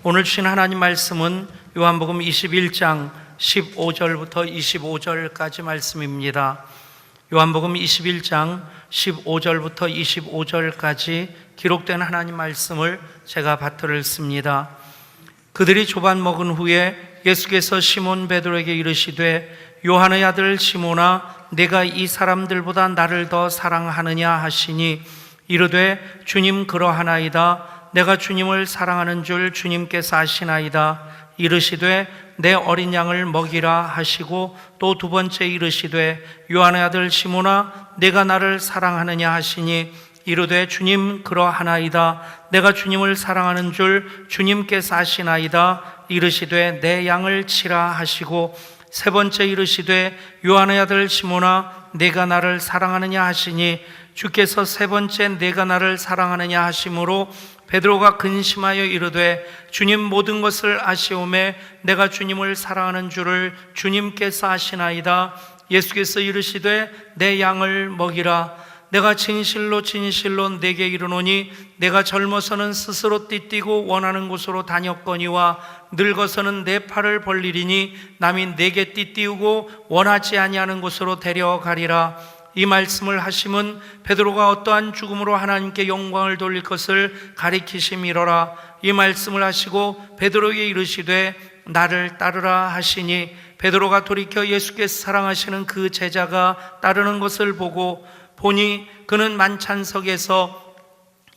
오늘 주신 하나님 말씀은 요한복음 21장 15절부터 25절까지 말씀입니다. 요한복음 21장 15절부터 25절까지 기록된 하나님 말씀을 제가 받들을 씁니다. 그들이 조반 먹은 후에 예수께서 시몬 베드로에게 이르시되 요한의 아들 시몬아 내가 이 사람들보다 나를 더 사랑하느냐 하시니 이르되 주님 그러하나이다. 내가 주님을 사랑하는 줄 주님께서 아시나이다. 이르시되 내 어린 양을 먹이라 하시고 또 두 번째 이르시되 요한의 아들 시몬아 내가 나를 사랑하느냐 하시니 이르되 주님 그러하나이다. 내가 주님을 사랑하는 줄 주님께서 아시나이다. 이르시되 내 양을 치라 하시고 세 번째 이르시되 요한의 아들 시몬아 내가 나를 사랑하느냐 하시니 주께서 세 번째 내가 나를 사랑하느냐 하심으로 베드로가 근심하여 이르되 주님 모든 것을 아시오매 내가 주님을 사랑하는 줄을 주님께서 아시나이다. 예수께서 이르시되 내 양을 먹이라. 내가 진실로 진실로 내게 이르노니 내가 젊어서는 스스로 띠뛰고 원하는 곳으로 다녔거니와 늙어서는 내 팔을 벌리리니 남이 내게 띠띠우고 원하지 아니하는 곳으로 데려가리라. 이 말씀을 하심은 베드로가 어떠한 죽음으로 하나님께 영광을 돌릴 것을 가리키심이로라. 이 말씀을 하시고 베드로에게 이르시되 나를 따르라 하시니 베드로가 돌이켜 예수께서 사랑하시는 그 제자가 따르는 것을 보니 그는 만찬석에서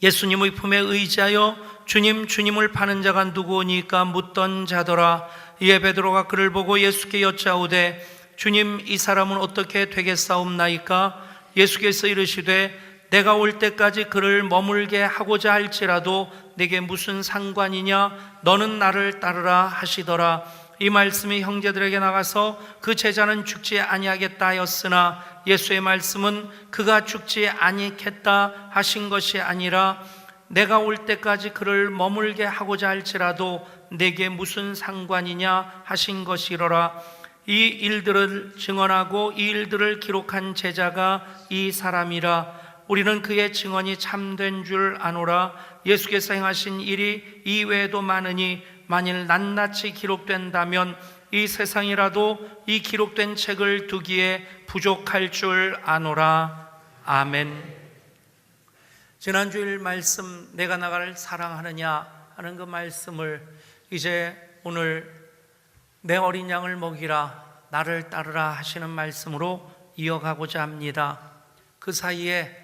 예수님의 품에 의지하여 주님 주님을 파는 자가 누구오니까 묻던 자더라. 이에 베드로가 그를 보고 예수께 여짜오되 주님 이 사람은 어떻게 되겠사옵나이까? 예수께서 이르시되 내가 올 때까지 그를 머물게 하고자 할지라도 내게 무슨 상관이냐? 너는 나를 따르라 하시더라. 이 말씀이 형제들에게 나가서 그 제자는 죽지 아니하겠다 하였으나 예수의 말씀은 그가 죽지 아니겠다 하신 것이 아니라 내가 올 때까지 그를 머물게 하고자 할지라도 내게 무슨 상관이냐 하신 것이로라. 이 일들을 증언하고 이 일들을 기록한 제자가 이 사람이라. 우리는 그의 증언이 참된 줄 아노라. 예수께서 행하신 일이 이외에도 많으니 만일 낱낱이 기록된다면 이 세상이라도 이 기록된 책을 두기에 부족할 줄 아노라. 아멘. 지난주일 말씀 내가 나를 사랑하느냐 하는 그 말씀을 이제 오늘 내 어린 양을 먹이라 나를 따르라 하시는 말씀으로 이어가고자 합니다. 그 사이에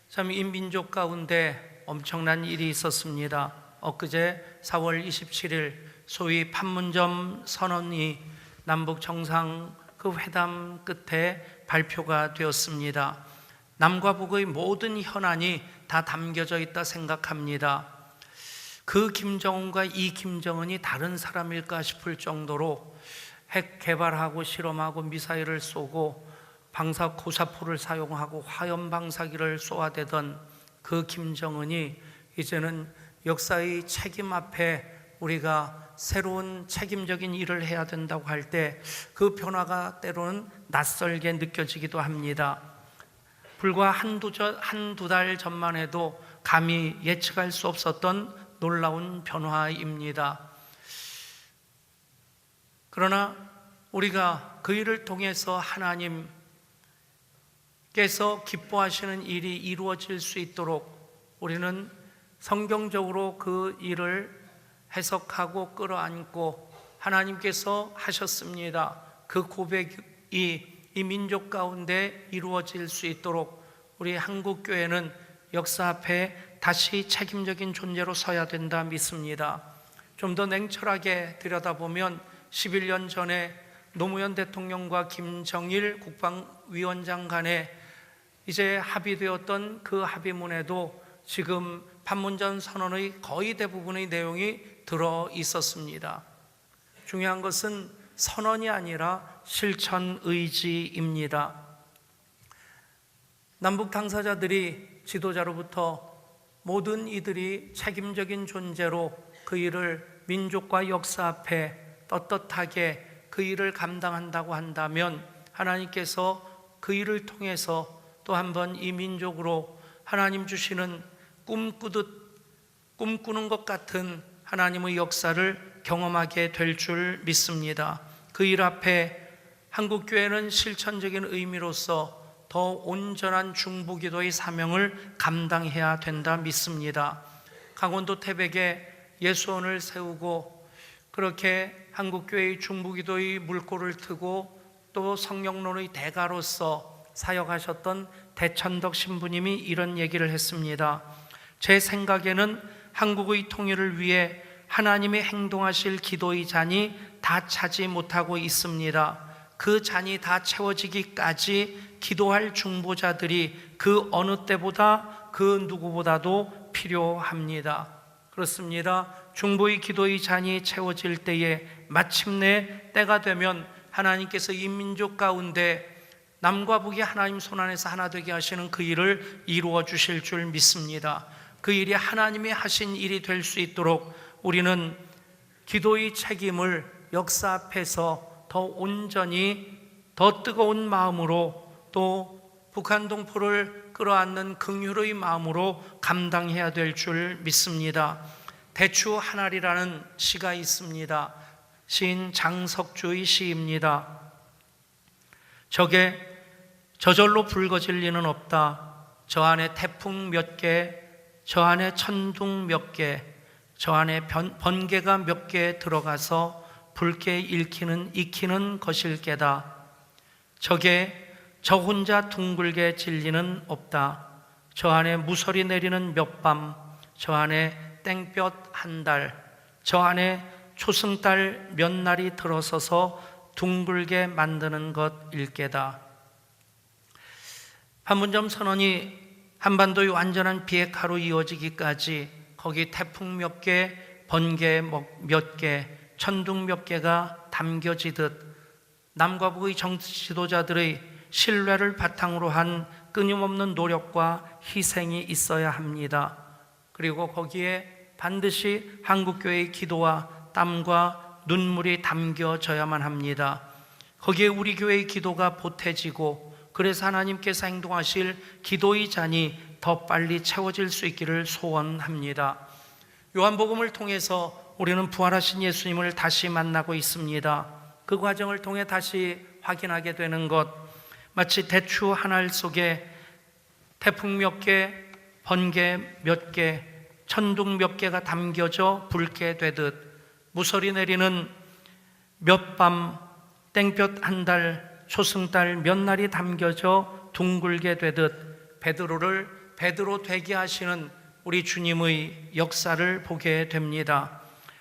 참 이 민족 가운데 엄청난 일이 있었습니다. 엊그제 4월 27일 소위 판문점 선언이 남북 정상 그 회담 끝에 발표가 되었습니다. 남과 북의 모든 현안이 다 담겨져 있다 생각합니다. 그 김정은과 이 김정은이 다른 사람일까 싶을 정도로 핵 개발하고 실험하고 미사일을 쏘고 방사 고사포를 사용하고 화염 방사기를 쏘아대던 그 김정은이 이제는 역사의 책임 앞에 우리가 새로운 책임적인 일을 해야 된다고 할 때 그 변화가 때로는 낯설게 느껴지기도 합니다. 불과 한두 달 전만 해도 감히 예측할 수 없었던 놀라운 변화입니다. 그러나 우리가 그 일을 통해서 하나님께서 기뻐하시는 일이 이루어질 수 있도록 우리는 성경적으로 그 일을 해석하고 끌어안고 하나님께서 하셨습니다. 그 고백이 이 민족 가운데 이루어질 수 있도록 우리 한국교회는 역사 앞에 다시 책임적인 존재로 서야 된다 믿습니다. 좀 더 냉철하게 들여다보면 11년 전에 노무현 대통령과 김정일 국방위원장 간에 이제 합의되었던 그 합의문에도 지금 판문점 선언의 거의 대부분의 내용이 들어 있었습니다. 중요한 것은 선언이 아니라 실천 의지입니다. 남북 당사자들이 지도자로부터 모든 이들이 책임적인 존재로 그 일을 민족과 역사 앞에 떳떳하게 그 일을 감당한다고 한다면 하나님께서 그 일을 통해서 또 한 번 이 민족으로 하나님 주시는 꿈꾸는 것 같은 하나님의 역사를 경험하게 될 줄 믿습니다. 그 일 앞에 한국교회는 실천적인 의미로서 더 온전한 중보기도의 사명을 감당해야 된다 믿습니다. 강원도 태백에 예수원을 세우고 그렇게 한국교회의 중보기도의 물꼬를 트고 또 성령론의 대가로서 사역하셨던 대천덕 신부님이 이런 얘기를 했습니다. 제 생각에는 한국의 통일을 위해 하나님이 행동하실 기도의 잔이 다 차지 못하고 있습니다. 그 잔이 다 채워지기까지 기도할 중보자들이 그 어느 때보다 그 누구보다도 필요합니다. 그렇습니다. 중보의 기도의 잔이 채워질 때에 마침내 때가 되면 하나님께서 이 민족 가운데 남과 북이 하나님 손안에서 하나 되게 하시는 그 일을 이루어 주실 줄 믿습니다. 그 일이 하나님이 하신 일이 될 수 있도록 우리는 기도의 책임을 역사 앞에서 더 온전히 더 뜨거운 마음으로 또 북한 동포를 끌어안는 긍휼의 마음으로 감당해야 될 줄 믿습니다. 대추 한 알이라는 시가 있습니다. 시인 장석주의 시입니다. 적에 저절로 붉어질 리는 없다. 저 안에 태풍 몇 개, 저 안에 천둥 몇 개, 저 안에 번개가 몇 개 들어가서 붉게 익히는 것일게다. 적에 저 혼자 둥글게 질리는 없다. 저 안에 무설이 내리는 몇 밤, 저 안에 땡볕 한 달, 저 안에 초승달 몇 날이 들어서서 둥글게 만드는 것일게다. 판문점 선언이 한반도의 완전한 비핵화로 이어지기까지 거기 태풍 몇 개, 번개 몇 개, 천둥 몇 개가 담겨지듯 남과 북의 정치 지도자들의 신뢰를 바탕으로 한 끊임없는 노력과 희생이 있어야 합니다. 그리고 거기에 반드시 한국교회의 기도와 땀과 눈물이 담겨져야만 합니다. 거기에 우리 교회의 기도가 보태지고 그래서 하나님께서 행동하실 기도의 잔이 더 빨리 채워질 수 있기를 소원합니다. 요한복음을 통해서 우리는 부활하신 예수님을 다시 만나고 있습니다. 그 과정을 통해 다시 확인하게 되는 것, 마치 대추 한 알 속에 태풍 몇 개, 번개 몇 개, 천둥 몇 개가 담겨져 붉게 되듯 무설이 내리는 몇 밤, 땡볕 한 달, 초승달 몇 날이 담겨져 둥글게 되듯 베드로를 베드로 되게 하시는 우리 주님의 역사를 보게 됩니다.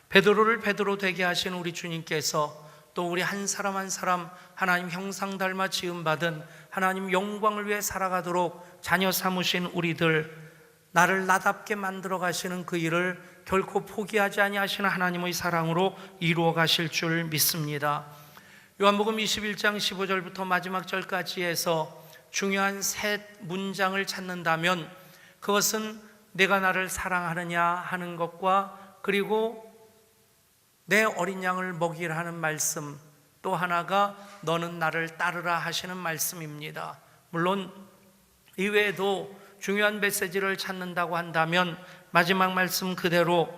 베드로를 베드로 되게 하신 우리 주님께서 또 우리 한 사람 한 사람 하나님 형상 닮아 지음받은 하나님 영광을 위해 살아가도록 자녀 삼으신 우리들, 나를 나답게 만들어 가시는 그 일을 결코 포기하지 아니하시는 하나님의 사랑으로 이루어 가실 줄 믿습니다. 요한복음 21장 15절부터 마지막 절까지 해서 중요한 세 문장을 찾는다면 그것은 내가 나를 사랑하느냐 하는 것과 그리고 내 어린 양을 먹이라 하는 말씀, 또 하나가 너는 나를 따르라 하시는 말씀입니다. 물론 이외에도 중요한 메시지를 찾는다고 한다면 마지막 말씀 그대로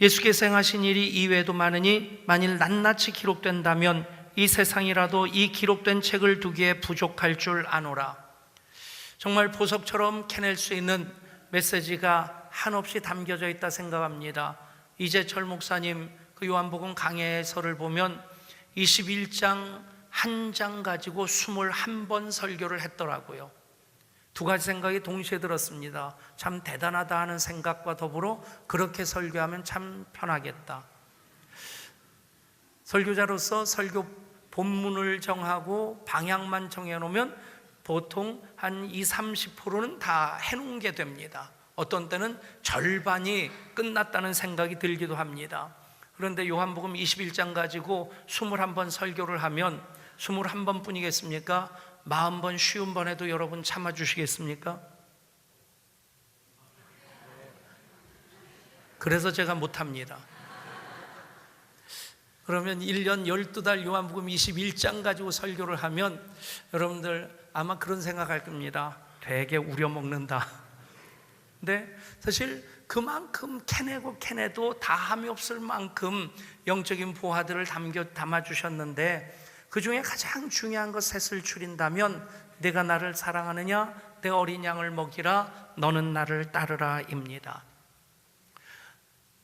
예수께서 행하신 일이 이외에도 많으니 만일 낱낱이 기록된다면 이 세상이라도 이 기록된 책을 두기에 부족할 줄 아노라. 정말 보석처럼 캐낼 수 있는 메시지가 한없이 담겨져 있다 생각합니다. 이재철 목사님 그 요한복음 강해서를 보면 21장 한 장 가지고 21번 설교를 했더라고요. 두 가지 생각이 동시에 들었습니다. 참 대단하다 하는 생각과 더불어 그렇게 설교하면 참 편하겠다. 설교자로서 설교 본문을 정하고 방향만 정해놓으면 보통 한 20-30%는 다 해놓은 게 됩니다. 어떤 때는 절반이 끝났다는 생각이 들기도 합니다. 그런데 요한복음 21장 가지고 21번 설교를 하면 21번 뿐이겠습니까? 40번, 50번 해도 여러분 참아주시겠습니까? 그래서 제가 못합니다. 그러면 1년 12달 요한복음 21장 가지고 설교를 하면 여러분들 아마 그런 생각할 겁니다. 되게 우려먹는다. 근데 사실 그만큼 캐내도 다함이 없을 만큼 영적인 보화들을 담아주셨는데, 그 중에 가장 중요한 것 셋을 줄인다면, 내가 나를 사랑하느냐, 내 어린 양을 먹이라, 너는 나를 따르라 입니다.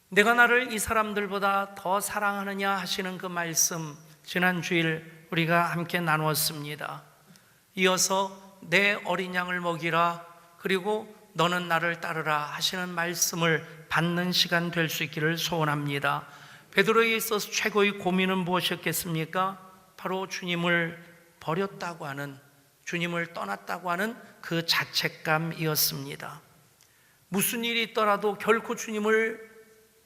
내가 나를 이 사람들보다 더 사랑하느냐 하시는 그 말씀, 지난 주일 우리가 함께 나누었습니다. 이어서 내 어린 양을 먹이라, 그리고 너는 나를 따르라 하시는 말씀을 받는 시간 될 수 있기를 소원합니다. 베드로에게 있어서 최고의 고민은 무엇이었겠습니까? 바로 주님을 버렸다고 하는, 주님을 떠났다고 하는 그 자책감이었습니다. 무슨 일이 있더라도 결코 주님을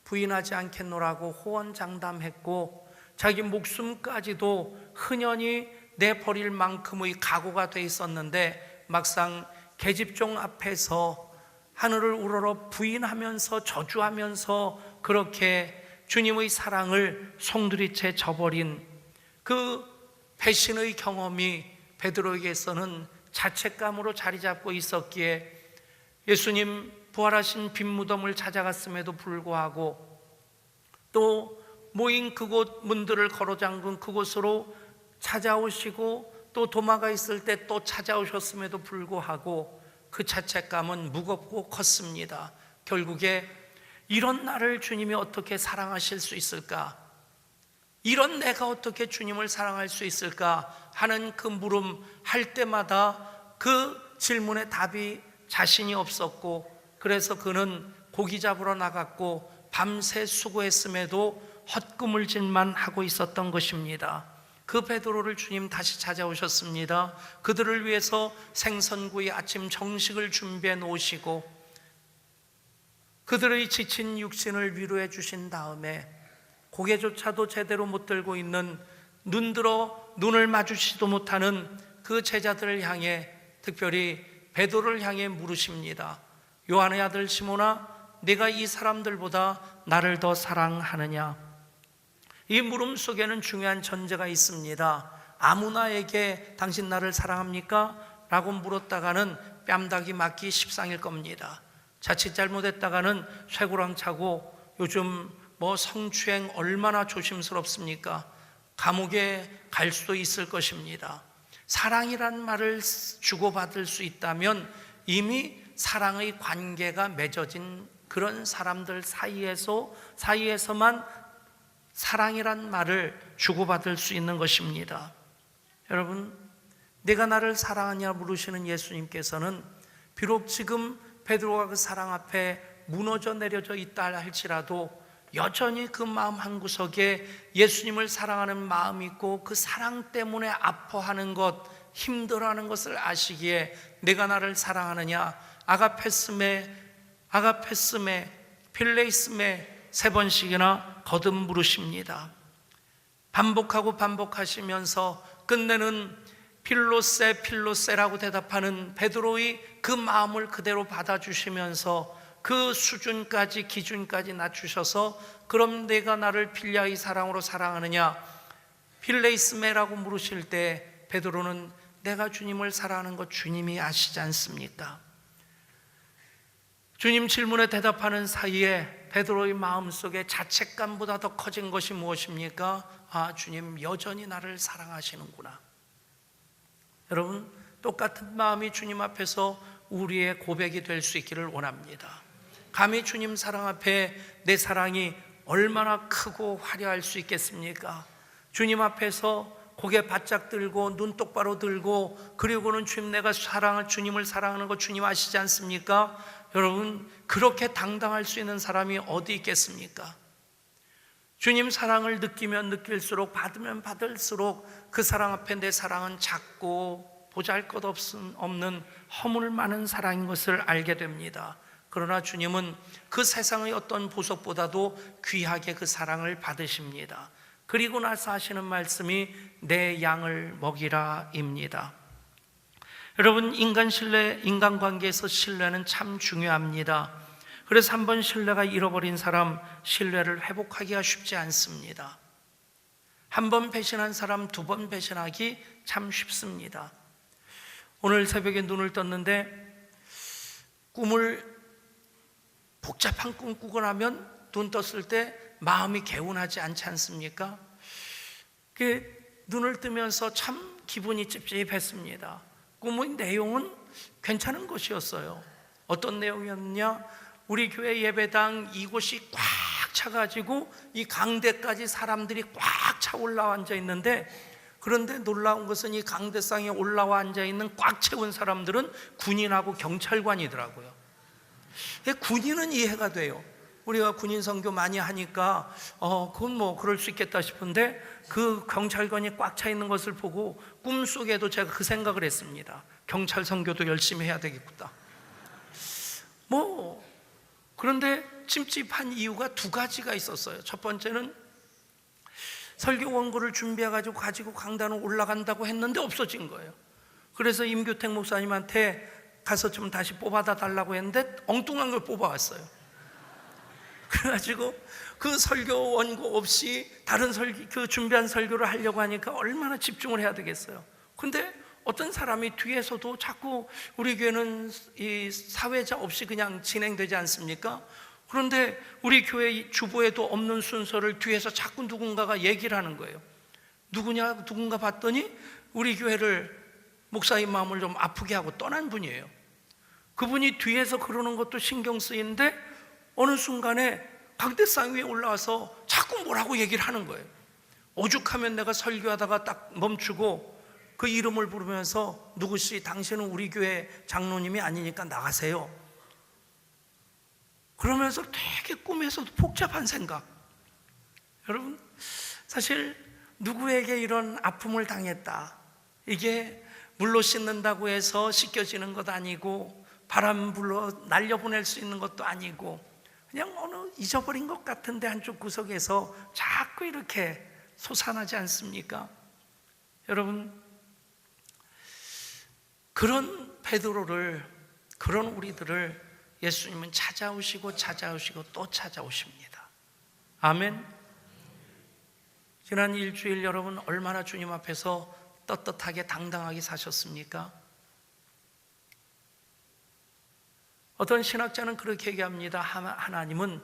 부인하지 않겠노라고 호언장담했고, 자기 목숨까지도 흔연히 내버릴 만큼의 각오가 돼 있었는데, 막상 계집종 앞에서 하늘을 우러러 부인하면서 저주하면서 그렇게 주님의 사랑을 송두리째 저버린 그 배신의 경험이 베드로에게서는 자책감으로 자리 잡고 있었기에, 예수님 부활하신 빈 무덤을 찾아갔음에도 불구하고, 또 모인 그곳 문들을 걸어잠근 그곳으로 찾아오시고, 또 도마가 있을 때 또 찾아오셨음에도 불구하고 그 자책감은 무겁고 컸습니다. 결국에 이런 나를 주님이 어떻게 사랑하실 수 있을까? 이런 내가 어떻게 주님을 사랑할 수 있을까? 하는 그 물음 할 때마다 그 질문에 답이 자신이 없었고, 그래서 그는 고기 잡으러 나갔고 밤새 수고했음에도 헛구물질만 하고 있었던 것입니다. 그 베드로를 주님 다시 찾아오셨습니다. 그들을 위해서 생선구이 아침 정식을 준비해 놓으시고, 그들의 지친 육신을 위로해 주신 다음에 고개조차도 제대로 못 들고 있는, 눈을 마주치지도 못하는 그 제자들을 향해, 특별히 베드로를 향해 물으십니다. 요한의 아들 시몬아, 네가 이 사람들보다 나를 더 사랑하느냐? 이 물음 속에는 중요한 전제가 있습니다. 아무나에게 당신 나를 사랑합니까? 라고 물었다가는 뺨닭이 맞기 십상일 겁니다. 자칫 잘못했다가는 쇠고랑 차고, 요즘 성추행 얼마나 조심스럽습니까? 감옥에 갈 수도 있을 것입니다. 사랑이란 말을 주고받을 수 있다면 이미 사랑의 관계가 맺어진 그런 사람들 사이에서만 사랑이란 말을 주고받을 수 있는 것입니다. 여러분, 내가 나를 사랑하냐 물으시는 예수님께서는 비록 지금 베드로가 그 사랑 앞에 무너져 내려져 있다 할지라도 여전히 그 마음 한구석에 예수님을 사랑하는 마음이 있고, 그 사랑 때문에 아파하는 것, 힘들어하는 것을 아시기에 내가 나를 사랑하느냐, 아가페스메, 필레이스메 3번씩이나 거듭 물으십니다. 반복하시면서 끝내는 필로세라고 대답하는 베드로의 그 마음을 그대로 받아주시면서 그 수준까지, 기준까지 낮추셔서, 그럼 내가 나를 필리아의 사랑으로 사랑하느냐, 필레이스메라고 물으실 때 베드로는 내가 주님을 사랑하는 것 주님이 아시지 않습니까? 주님 질문에 대답하는 사이에 베드로의 마음속에 자책감보다 더 커진 것이 무엇입니까? 아, 주님 여전히 나를 사랑하시는구나. 여러분, 똑같은 마음이 주님 앞에서 우리의 고백이 될 수 있기를 원합니다. 감히 주님 사랑 앞에 내 사랑이 얼마나 크고 화려할 수 있겠습니까? 주님 앞에서 고개 바짝 들고 눈 똑바로 들고, 그리고는 주님, 내가 주님을 사랑하는 거 주님 아시지 않습니까? 여러분, 그렇게 당당할 수 있는 사람이 어디 있겠습니까? 주님 사랑을 느끼면 느낄수록, 받으면 받을수록 그 사랑 앞에 내 사랑은 작고 보잘것없는 허물 많은 사랑인 것을 알게 됩니다. 그러나 주님은 그 세상의 어떤 보석보다도 귀하게 그 사랑을 받으십니다. 그리고 나서 하시는 말씀이 내 양을 먹이라 입니다. 여러분, 인간관계에서 신뢰는 참 중요합니다. 그래서 한번 신뢰가 잃어버린 사람, 신뢰를 회복하기가 쉽지 않습니다. 한 번 배신한 사람 2번 배신하기 참 쉽습니다. 오늘 새벽에 눈을 떴는데 꿈을 복잡한 꿈 꾸고 나면 눈 떴을 때 마음이 개운하지 않지 않습니까? 눈을 뜨면서 참 기분이 찝찝했습니다. 꿈의 내용은 괜찮은 것이었어요. 어떤 내용이었냐? 우리 교회 예배당 이곳이 꽉 차가지고 이 강대까지 사람들이 꽉 차 올라와 앉아 있는데, 그런데 놀라운 것은 이 강대상에 올라와 앉아 있는 꽉 채운 사람들은 군인하고 경찰관이더라고요. 군인은 이해가 돼요. 우리가 군인 선교 많이 하니까 그건 뭐 그럴 수 있겠다 싶은데, 그 경찰관이 꽉 차 있는 것을 보고 꿈속에도 제가 그 생각을 했습니다. 경찰 선교도 열심히 해야 되겠구나. 그런데 찜찜한 이유가 두 가지가 있었어요. 첫 번째는 설교 원고를 준비해가지고 가지고 강단으로 올라간다고 했는데 없어진 거예요. 그래서 임규택 목사님한테 가서 좀 다시 뽑아다 달라고 했는데 엉뚱한 걸 뽑아왔어요. 그래가지고 그 설교 원고 없이 다른 그 준비한 설교를 하려고 하니까 얼마나 집중을 해야 되겠어요. 근데 어떤 사람이 뒤에서도 자꾸, 우리 교회는 이 사회자 없이 그냥 진행되지 않습니까? 그런데 우리 교회 주보에도 없는 순서를 뒤에서 자꾸 누군가가 얘기를 하는 거예요. 누군가 봤더니 우리 교회를, 목사님 마음을 좀 아프게 하고 떠난 분이에요. 그분이 뒤에서 그러는 것도 신경 쓰이는데 어느 순간에 강대상 위에 올라와서 자꾸 뭐라고 얘기를 하는 거예요. 오죽하면 내가 설교하다가 딱 멈추고 그 이름을 부르면서, 누구시, 당신은 우리 교회 장로님이 아니니까 나가세요. 그러면서 되게 꿈에서도 복잡한 생각. 여러분, 사실 누구에게 이런 아픔을 당했다, 이게 물로 씻는다고 해서 씻겨지는 것 아니고, 바람 불러 날려보낼 수 있는 것도 아니고, 그냥 어느 잊어버린 것 같은데 한쪽 구석에서 자꾸 이렇게 솟아나지 않습니까? 여러분, 그런 베드로를, 그런 우리들을 예수님은 찾아오시고 또 찾아오십니다. 아멘. 지난 일주일 여러분 얼마나 주님 앞에서 떳떳하게 당당하게 사셨습니까? 어떤 신학자는 그렇게 얘기합니다. 하나님은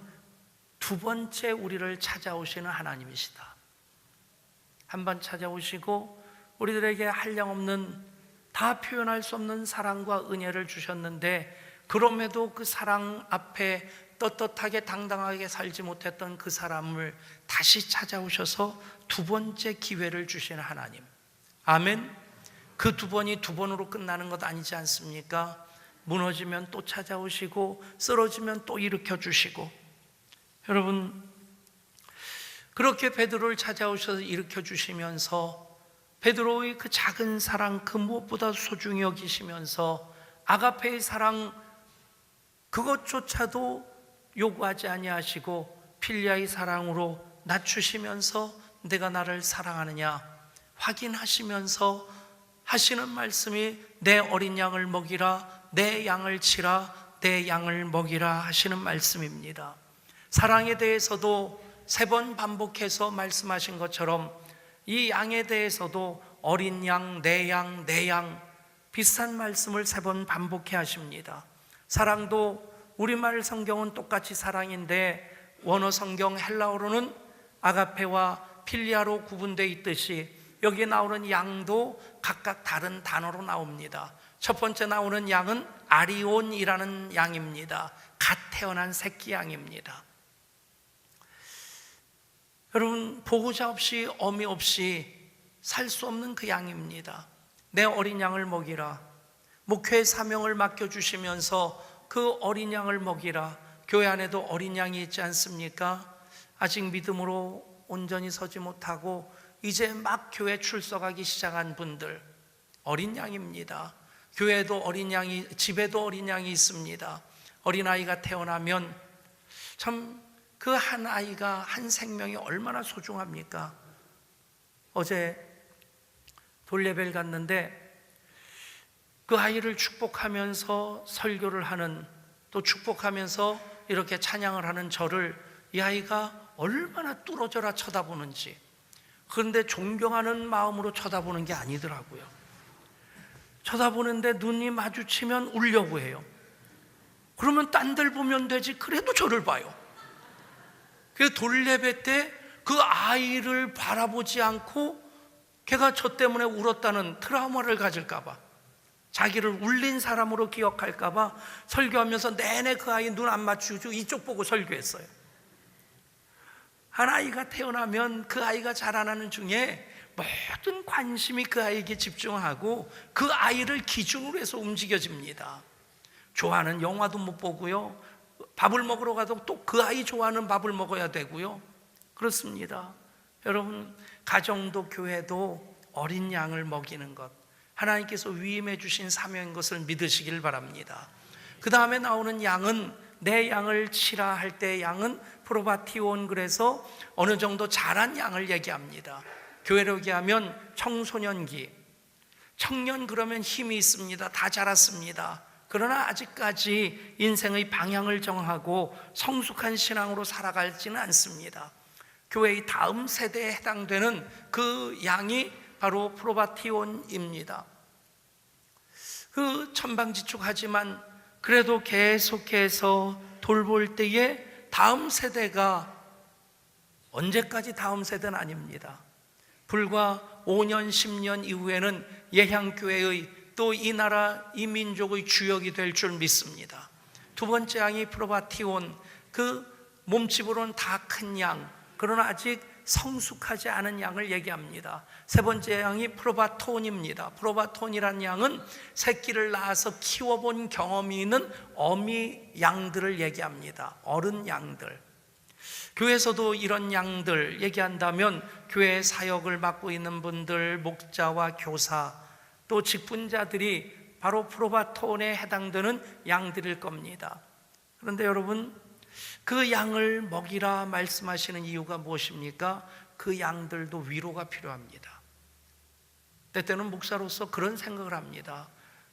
두 번째 우리를 찾아오시는 하나님이시다. 한 번 찾아오시고 우리들에게 한량없는, 다 표현할 수 없는 사랑과 은혜를 주셨는데, 그럼에도 그 사랑 앞에 떳떳하게 당당하게 살지 못했던 그 사람을 다시 찾아오셔서 두 번째 기회를 주시는 하나님. 아멘. 그 두 번이 두 번으로 끝나는 것 아니지 않습니까? 무너지면 또 찾아오시고, 쓰러지면 또 일으켜 주시고. 여러분, 그렇게 베드로를 찾아오셔서 일으켜 주시면서 베드로의 그 작은 사랑, 그 무엇보다 소중히 여기시면서 아가페의 사랑, 그것조차도 요구하지 아니하시고 필리아의 사랑으로 낮추시면서 내가 나를 사랑하느냐 확인하시면서 하시는 말씀이, 내 어린 양을 먹이라, 내 양을 치라, 내 양을 먹이라 하시는 말씀입니다. 사랑에 대해서도 세 번 반복해서 말씀하신 것처럼 이 양에 대해서도 어린 양, 내 양, 내 양, 비슷한 말씀을 세 번 반복해 하십니다. 사랑도 우리말 성경은 똑같이 사랑인데 원어 성경 헬라어로는 아가페와 필리아로 구분되어 있듯이 여기에 나오는 양도 각각 다른 단어로 나옵니다. 첫 번째 나오는 양은 아리온이라는 양입니다. 갓 태어난 새끼 양입니다. 여러분, 보호자 없이 어미 없이 살 수 없는 그 양입니다. 내 어린 양을 먹이라. 목회의 사명을 맡겨주시면서 그 어린 양을 먹이라. 교회 안에도 어린 양이 있지 않습니까? 아직 믿음으로 온전히 서지 못하고 이제 막 교회 출석하기 시작한 분들, 어린 양입니다. 교회에도 어린 양이, 집에도 어린 양이 있습니다. 어린아이가 태어나면 참 그 한 아이가, 한 생명이 얼마나 소중합니까? 어제 돌예배를 갔는데 그 아이를 축복하면서 설교를 하는, 또 축복하면서 이렇게 찬양을 하는 저를 이 아이가 얼마나 뚫어져라 쳐다보는지. 그런데 존경하는 마음으로 쳐다보는 게 아니더라고요. 쳐다보는데 눈이 마주치면 울려고 해요. 그러면 딴 들 보면 되지, 그래도 저를 봐요. 그래서 돌예배 때 그 아이를 바라보지 않고 걔가 저 때문에 울었다는 트라우마를 가질까 봐, 자기를 울린 사람으로 기억할까 봐 설교하면서 내내 그 아이 눈 안 맞추고 이쪽 보고 설교했어요. 한 아이가 태어나면 그 아이가 자라나는 중에 모든 관심이 그 아이에게 집중하고 그 아이를 기준으로 해서 움직여집니다. 좋아하는 영화도 못 보고요, 밥을 먹으러 가도 또 그 아이 좋아하는 밥을 먹어야 되고요. 그렇습니다. 여러분, 가정도 교회도 어린 양을 먹이는 것, 하나님께서 위임해 주신 사명인 것을 믿으시길 바랍니다. 그 다음에 나오는 양은, 내 양을 치라 할 때 양은 프로바티온, 그래서 어느 정도 자란 양을 얘기합니다. 교회로 얘기하면 청소년기, 청년 그러면 힘이 있습니다. 다 자랐습니다. 그러나 아직까지 인생의 방향을 정하고 성숙한 신앙으로 살아가지는 않습니다. 교회의 다음 세대에 해당되는 그 양이 바로 프로바티온입니다. 그 천방지축하지만 그래도 계속해서 돌볼 때에 다음 세대가, 언제까지 다음 세대는 아닙니다. 불과 5년, 10년 이후에는 예향교회의 또 이 나라, 이 민족의 주역이 될 줄 믿습니다. 두 번째 양이 프로바티온, 그 몸집으로는 다 큰 양, 그러나 아직 성숙하지 않은 양을 얘기합니다. 세 번째 양이 프로바톤입니다. 프로바톤이란 양은 새끼를 낳아서 키워본 경험이 있는 어미 양들을 얘기합니다. 어른 양들. 교회에서도 이런 양들 얘기한다면 교회 사역을 맡고 있는 분들, 목자와 교사, 또 직분자들이 바로 프로바톤에 해당되는 양들일 겁니다. 그런데 여러분, 그 양을 먹이라 말씀하시는 이유가 무엇입니까? 그 양들도 위로가 필요합니다. 때때는 목사로서 그런 생각을 합니다.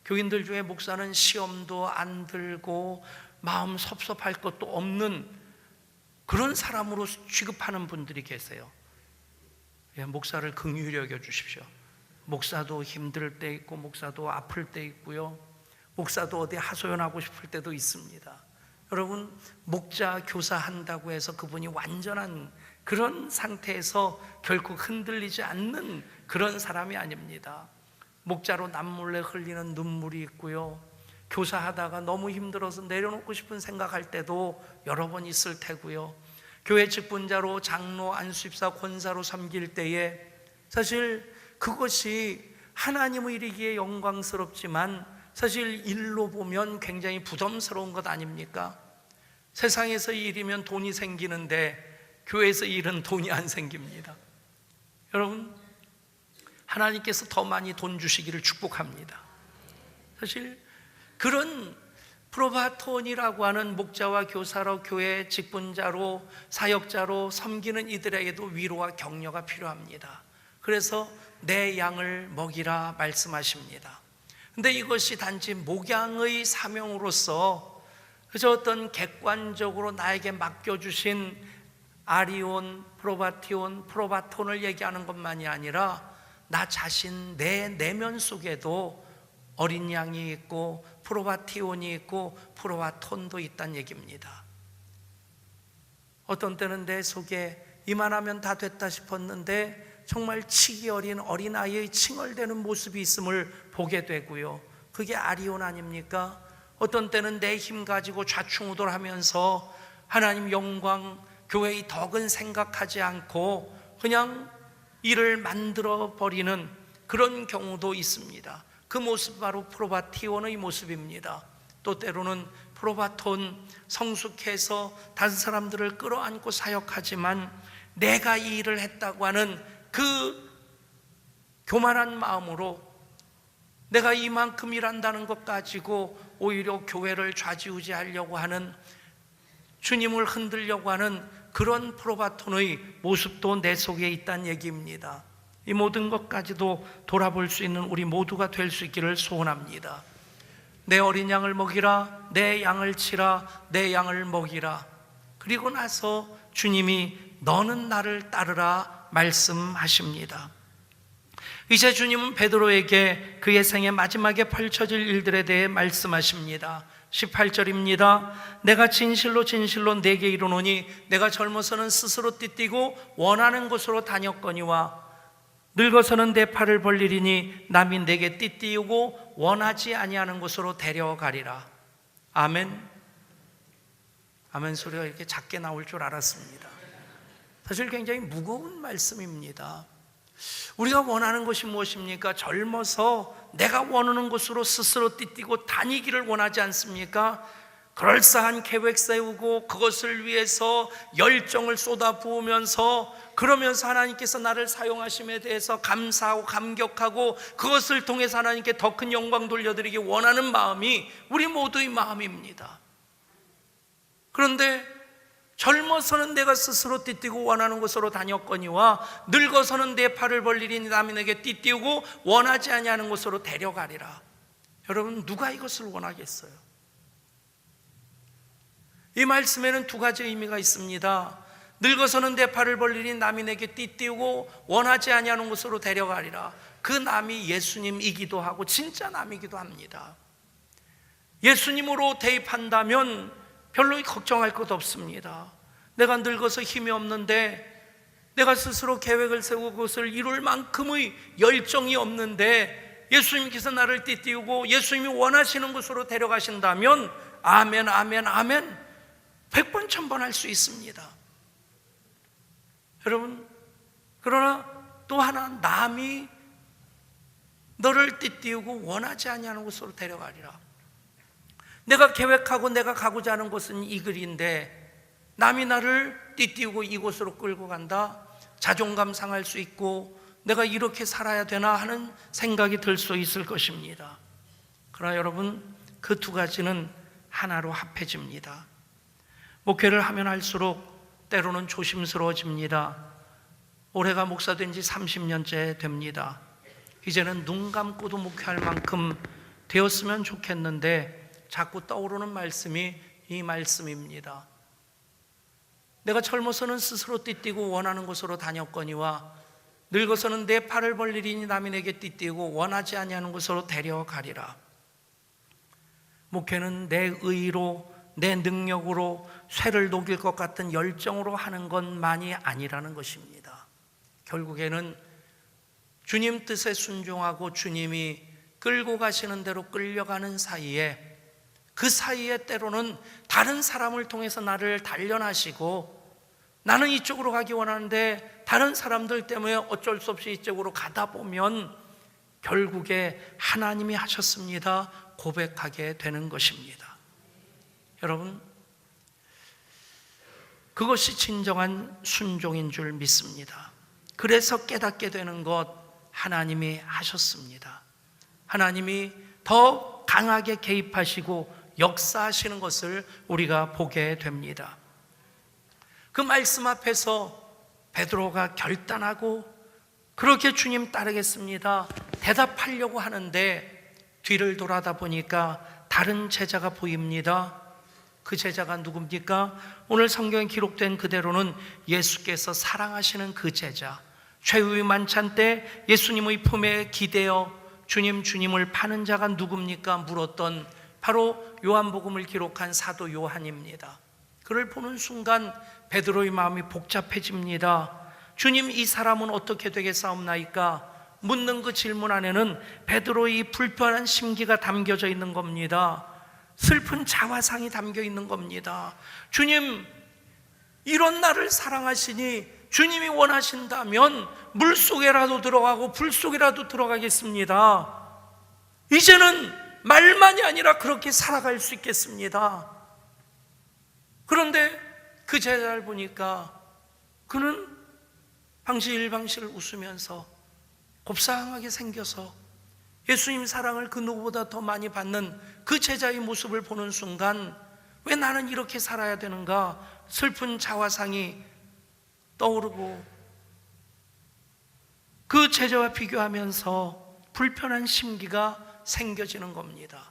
교인들 중에 목사는 시험도 안 들고 마음 섭섭할 것도 없는 그런 사람으로 취급하는 분들이 계세요. 목사를 긍휼히 여겨 주십시오. 목사도 힘들 때 있고, 목사도 아플 때 있고요, 목사도 어디 하소연하고 싶을 때도 있습니다. 여러분, 목자, 교사 한다고 해서 그분이 완전한 그런 상태에서 결코 흔들리지 않는 그런 사람이 아닙니다. 목자로 남몰래 흘리는 눈물이 있고요, 교사하다가 너무 힘들어서 내려놓고 싶은 생각할 때도 여러 번 있을 테고요, 교회 직분자로 장로, 안수집사, 권사로 섬길 때에 사실 그것이 하나님의 일이기에 영광스럽지만 사실 일로 보면 굉장히 부담스러운 것 아닙니까? 세상에서 일이면 돈이 생기는데 교회에서 일은 돈이 안 생깁니다. 여러분, 하나님께서 더 많이 돈 주시기를 축복합니다. 사실 그런 프로바톤이라고 하는 목자와 교사로, 교회 직분자로, 사역자로 섬기는 이들에게도 위로와 격려가 필요합니다. 그래서 내 양을 먹이라 말씀하십니다. 근데 이것이 단지 목양의 사명으로서 그저 어떤 객관적으로 나에게 맡겨주신 아리온, 프로바티온, 프로바톤을 얘기하는 것만이 아니라 나 자신, 내 내면 속에도 어린 양이 있고 프로바티온이 있고 프로바톤도 있다는 얘기입니다. 어떤 때는 내 속에 이만하면 다 됐다 싶었는데 정말 치기 어린 어린아이의 칭얼대는 모습이 있음을 보게 되고요, 그게 아리온 아닙니까? 어떤 때는 내 힘 가지고 좌충우돌하면서 하나님 영광, 교회의 덕은 생각하지 않고 그냥 일을 만들어 버리는 그런 경우도 있습니다. 그 모습 바로 프로바티온의 모습입니다. 또 때로는 프로바톤, 성숙해서 다른 사람들을 끌어안고 사역하지만 내가 이 일을 했다고 하는 그 교만한 마음으로 내가 이만큼 일한다는 것 가지고 오히려 교회를 좌지우지하려고 하는, 주님을 흔들려고 하는 그런 프로바톤의 모습도 내 속에 있다는 얘기입니다. 이 모든 것까지도 돌아볼 수 있는 우리 모두가 될 수 있기를 소원합니다. 내 어린 양을 먹이라, 내 양을 치라, 내 양을 먹이라. 그리고 나서 주님이 너는 나를 따르라 말씀하십니다. 이제 주님은 베드로에게 그의 생애 마지막에 펼쳐질 일들에 대해 말씀하십니다. 18절입니다. 내가 진실로 진실로 내게 이르노니 내가 젊어서는 스스로 띠띠고 원하는 곳으로 다녔거니와 늙어서는 내 팔을 벌리리니 남이 내게 띠띠우고 원하지 아니하는 곳으로 데려가리라. 아멘. 아멘 소리가 이렇게 작게 나올 줄 알았습니다. 사실 굉장히 무거운 말씀입니다. 우리가 원하는 것이 무엇입니까? 젊어서 내가 원하는 곳으로 스스로 띠띠고 다니기를 원하지 않습니까? 그럴싸한 계획 세우고 그것을 위해서 열정을 쏟아부으면서 그러면서 하나님께서 나를 사용하심에 대해서 감사하고 감격하고 그것을 통해서 하나님께 더 큰 영광 돌려드리기 원하는 마음이 우리 모두의 마음입니다. 그런데 젊어서는 내가 스스로 띠띠고 원하는 곳으로 다녔거니와 늙어서는 내 팔을 벌리리니 남이 내게 띠띠우고 원하지 아니하는 곳으로 데려가리라. 여러분, 누가 이것을 원하겠어요? 이 말씀에는 두 가지 의미가 있습니다. 늙어서는 내 팔을 벌리니 남이 내게 띠띠우고 원하지 아니하는 곳으로 데려가리라. 그 남이 예수님이기도 하고 진짜 남이기도 합니다. 예수님으로 대입한다면 별로 걱정할 것 없습니다. 내가 늙어서 힘이 없는데, 내가 스스로 계획을 세우고 그것을 이룰 만큼의 열정이 없는데 예수님께서 나를 띠띠우고 예수님이 원하시는 곳으로 데려가신다면 아멘, 아멘, 아멘 100번 1000번 할 수 있습니다. 여러분, 그러나 또 하나, 남이 너를 띠띠우고 원하지 아니하는 곳으로 데려가리라. 내가 계획하고 내가 가고자 하는 곳은 이 길인데 남이 나를 띠띠우고 이곳으로 끌고 간다. 자존감 상할 수 있고 내가 이렇게 살아야 되나 하는 생각이 들 수 있을 것입니다. 그러나 여러분, 그 두 가지는 하나로 합해집니다. 목회를 하면 할수록 때로는 조심스러워집니다. 올해가 목사 된 지 30년째 됩니다. 이제는 눈 감고도 목회할 만큼 되었으면 좋겠는데 자꾸 떠오르는 말씀이 이 말씀입니다. 내가 젊어서는 스스로 띠띠고 원하는 곳으로 다녔거니와 늙어서는 내 팔을 벌리리니 남이 내게 띠띠고 원하지 아니하는 곳으로 데려가리라. 목회는 내 의로, 내 능력으로 쇠를 녹일 것 같은 열정으로 하는 것만이 아니라는 것입니다. 결국에는 주님 뜻에 순종하고 주님이 끌고 가시는 대로 끌려가는 사이에, 그 사이에 때로는 다른 사람을 통해서 나를 단련하시고 나는 이쪽으로 가기 원하는데 다른 사람들 때문에 어쩔 수 없이 이쪽으로 가다 보면 결국에 하나님이 하셨습니다 고백하게 되는 것입니다. 여러분, 그것이 진정한 순종인 줄 믿습니다. 그래서 깨닫게 되는 것, 하나님이 하셨습니다. 하나님이 더 강하게 개입하시고 역사하시는 것을 우리가 보게 됩니다. 그 말씀 앞에서 베드로가 결단하고 그렇게 주님 따르겠습니다 대답하려고 하는데 뒤를 돌아다 보니까 다른 제자가 보입니다. 그 제자가 누굽니까? 오늘 성경에 기록된 그대로는 예수께서 사랑하시는 그 제자, 최후의 만찬 때 예수님의 품에 기대어 주님을 파는 자가 누굽니까? 물었던 바로 요한복음을 기록한 사도 요한입니다. 그를 보는 순간 베드로의 마음이 복잡해집니다. 주님, 이 사람은 어떻게 되겠사옵나이까? 묻는 그 질문 안에는 베드로의 불편한 심기가 담겨져 있는 겁니다. 슬픈 자화상이 담겨 있는 겁니다. 주님, 이런 나를 사랑하시니 주님이 원하신다면 물속에라도 들어가고 불속에라도 들어가겠습니다. 이제는 말만이 아니라 그렇게 살아갈 수 있겠습니다. 그런데 그 제자를 보니까 그는 방실방실 웃으면서 곱상하게 생겨서 예수님 사랑을 그 누구보다 더 많이 받는 그 제자의 모습을 보는 순간 왜 나는 이렇게 살아야 되는가? 슬픈 자화상이 떠오르고 그 제자와 비교하면서 불편한 심기가 생겨지는 겁니다.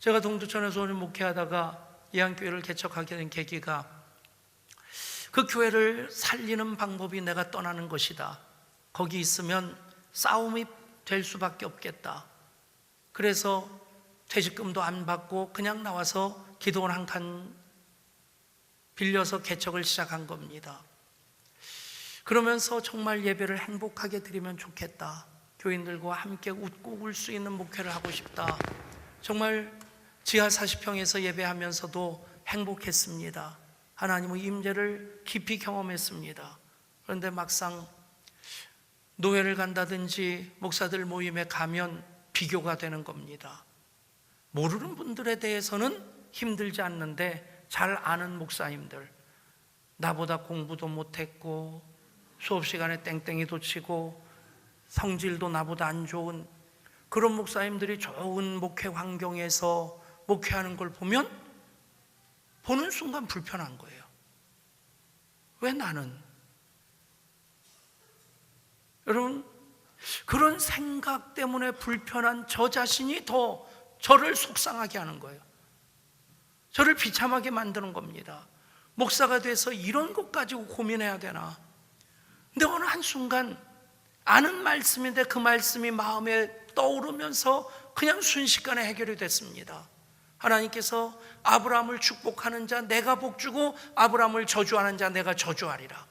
제가 동두천에서 오늘 목회하다가 예안교회를 개척하게 된 계기가 그 교회를 살리는 방법이 내가 떠나는 것이다. 거기 있으면 싸움이 될 수밖에 없겠다. 그래서 퇴직금도 안 받고 그냥 나와서 기도원 한 칸 빌려서 개척을 시작한 겁니다. 그러면서 정말 예배를 행복하게 드리면 좋겠다. 교인들과 함께 웃고 울 수 있는 목회를 하고 싶다. 정말 지하 40평에서 예배하면서도 행복했습니다. 하나님의 임재를 깊이 경험했습니다. 그런데 막상 노회를 간다든지 목사들 모임에 가면 비교가 되는 겁니다. 모르는 분들에 대해서는 힘들지 않는데 잘 아는 목사님들, 나보다 공부도 못했고 수업 시간에 땡땡이도 치고 성질도 나보다 안 좋은 그런 목사님들이 좋은 목회 환경에서 목회하는 걸 보면 보는 순간 불편한 거예요. 왜 나는? 여러분, 그런 생각 때문에 불편한 저 자신이 더 저를 속상하게 하는 거예요. 저를 비참하게 만드는 겁니다. 목사가 돼서 이런 것 가지고 고민해야 되나? 근데 어느 한순간 아는 말씀인데 그 말씀이 마음에 떠오르면서 그냥 순식간에 해결이 됐습니다. 하나님께서 아브라함을 축복하는 자 내가 복주고 아브라함을 저주하는 자 내가 저주하리라.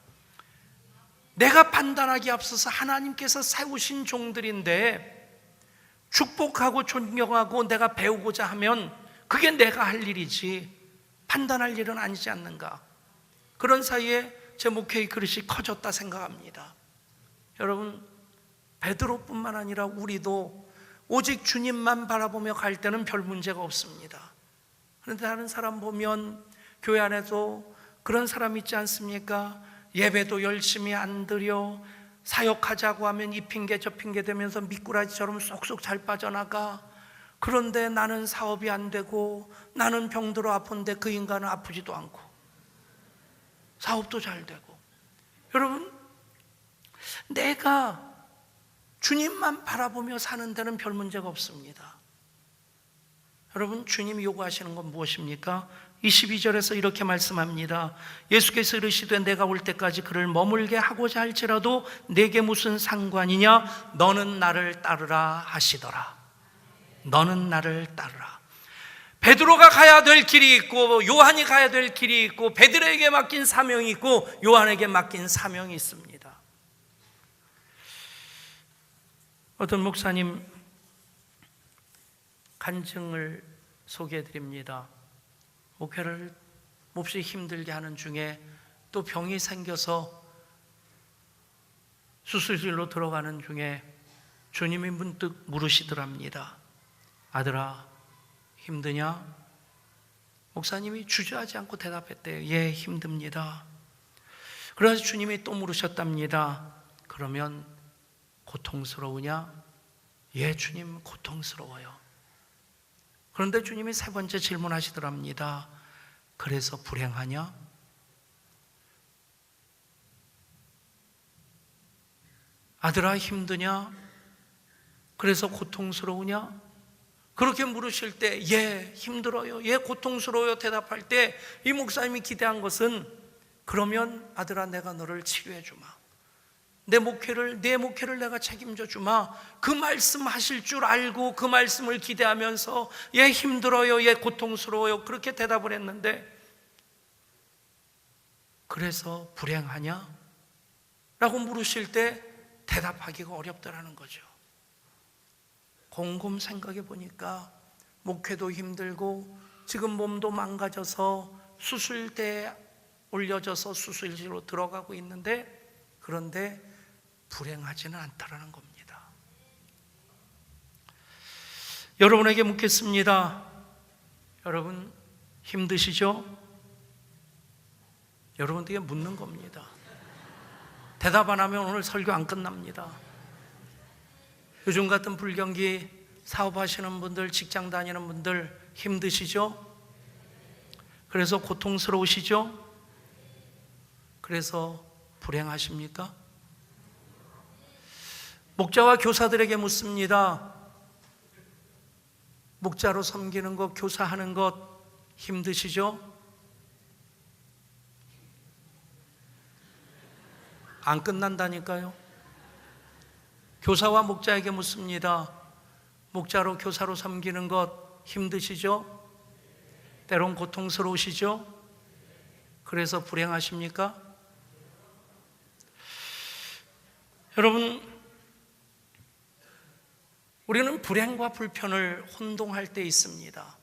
내가 판단하기 앞서서 하나님께서 세우신 종들인데 축복하고 존경하고 내가 배우고자 하면 그게 내가 할 일이지 판단할 일은 아니지 않는가. 그런 사이에 제 목회의 그릇이 커졌다 생각합니다. 여러분, 베드로뿐만 아니라 우리도 오직 주님만 바라보며 갈 때는 별 문제가 없습니다. 그런데 다른 사람 보면 교회 안에도 그런 사람 있지 않습니까? 예배도 열심히 안 드려 사역하자고 하면 이 핑계 저 핑계 대면서 미꾸라지처럼 쏙쏙 잘 빠져나가. 그런데 나는 사업이 안 되고 나는 병들어 아픈데 그 인간은 아프지도 않고 사업도 잘 되고. 여러분, 내가 주님만 바라보며 사는 데는 별 문제가 없습니다. 여러분, 주님이 요구하시는 건 무엇입니까? 22절에서 이렇게 말씀합니다. 예수께서 이르시되 내가 올 때까지 그를 머물게 하고자 할지라도 내게 무슨 상관이냐? 너는 나를 따르라 하시더라. 너는 나를 따르라. 베드로가 가야 될 길이 있고 요한이 가야 될 길이 있고 베드로에게 맡긴 사명이 있고 요한에게 맡긴 사명이 있습니다. 어떤 목사님 간증을 소개해 드립니다. 목회를 몹시 힘들게 하는 중에 또 병이 생겨서 수술실로 들어가는 중에 주님이 문득 물으시더랍니다. 아들아, 힘드냐? 목사님이 주저하지 않고 대답했대요. 예, 힘듭니다. 그래서 주님이 또 물으셨답니다. 그러면 고통스러우냐? 예, 주님 고통스러워요. 그런데 주님이 세 번째 질문하시더랍니다. 그래서 불행하냐? 아들아, 힘드냐? 그래서 고통스러우냐? 그렇게 물으실 때 예, 힘들어요, 예, 고통스러워요 대답할 때 이 목사님이 기대한 것은 그러면 아들아, 내가 너를 치료해 주마. 내 목회를 내가 책임져 주마. 그 말씀 하실 줄 알고 그 말씀을 기대하면서 예, 힘들어요, 예, 고통스러워요 그렇게 대답을 했는데 그래서 불행하냐? 라고 물으실 때 대답하기가 어렵더라는 거죠. 곰곰 생각해 보니까 목회도 힘들고 지금 몸도 망가져서 수술대에 올려져서 수술실로 들어가고 있는데 그런데 불행하지는 않다라는 겁니다. 여러분에게 묻겠습니다. 여러분 힘드시죠? 여러분들에게 묻는 겁니다. 대답 안 하면 오늘 설교 안 끝납니다. 요즘 같은 불경기 사업하시는 분들, 직장 다니는 분들 힘드시죠? 그래서 고통스러우시죠? 그래서 불행하십니까? 목자와 교사들에게 묻습니다. 목자로 섬기는 것, 교사하는 것 힘드시죠? 안 끝난다니까요. 교사와 목자에게 묻습니다. 목자로 교사로 섬기는 것 힘드시죠? 때론 고통스러우시죠? 그래서 불행하십니까? 여러분, 우리는 불행과 불편을 혼동할 때 있습니다.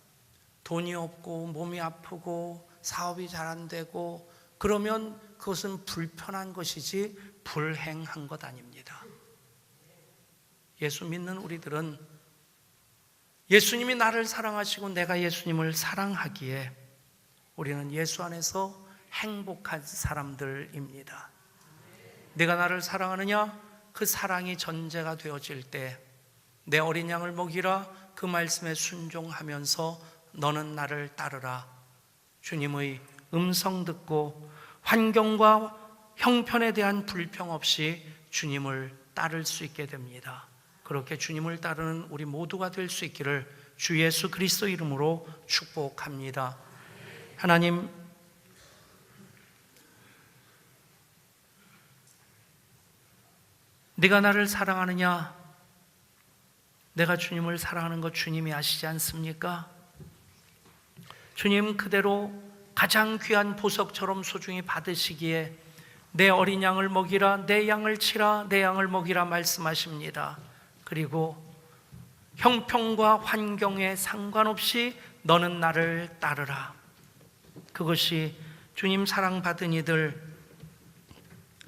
돈이 없고 몸이 아프고 사업이 잘 안 되고 그러면 그것은 불편한 것이지 불행한 것 아닙니다. 예수 믿는 우리들은 예수님이 나를 사랑하시고 내가 예수님을 사랑하기에 우리는 예수 안에서 행복한 사람들입니다. 내가 나를 사랑하느냐? 그 사랑이 전제가 되어질 때 내 어린 양을 먹이라 그 말씀에 순종하면서 너는 나를 따르라. 주님의 음성 듣고 환경과 형편에 대한 불평 없이 주님을 따를 수 있게 됩니다. 그렇게 주님을 따르는 우리 모두가 될 수 있기를 주 예수 그리스도 이름으로 축복합니다. 하나님, 네가 나를 사랑하느냐? 내가 주님을 사랑하는 것 주님이 아시지 않습니까? 주님 그대로 가장 귀한 보석처럼 소중히 받으시기에 내 어린 양을 먹이라, 내 양을 치라, 내 양을 먹이라 말씀하십니다. 그리고 형편과 환경에 상관없이 너는 나를 따르라. 그것이 주님 사랑받은 이들,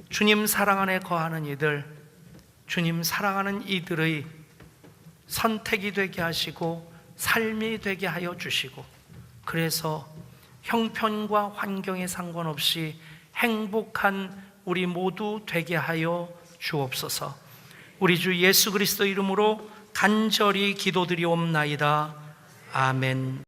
주님 사랑 안에 거하는 이들, 주님 사랑하는 이들의 선택이 되게 하시고 삶이 되게 하여 주시고, 그래서 형편과 환경에 상관없이 행복한 우리 모두 되게 하여 주옵소서. 우리 주 예수 그리스도 이름으로 간절히 기도드리옵나이다. 아멘.